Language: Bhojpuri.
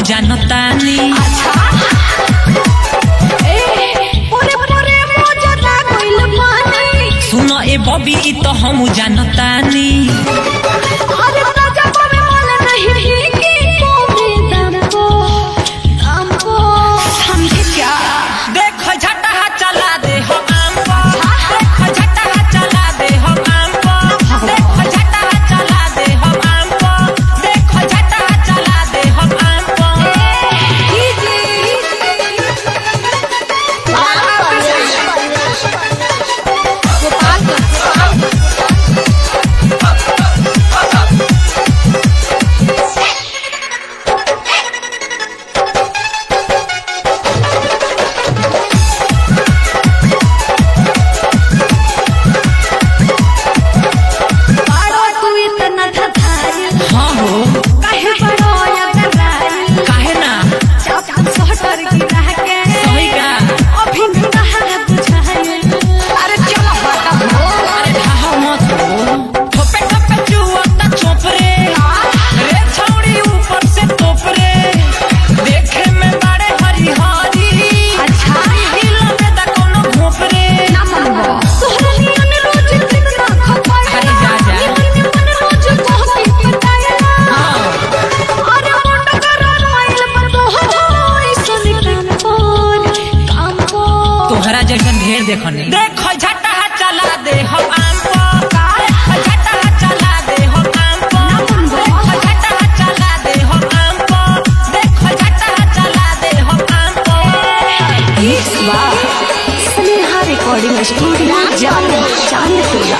जानतानी। सुनो ए बॉबी ई तो हम जानतानी। तोहरा जैसन ढेर देखने देखो झटा चला दे हम आम को, झटा चला दे हम आम को, देखो झटा चला दे हम आम को, देखो झटा चला दे हम आम को। Sneha recording studio Chandpura.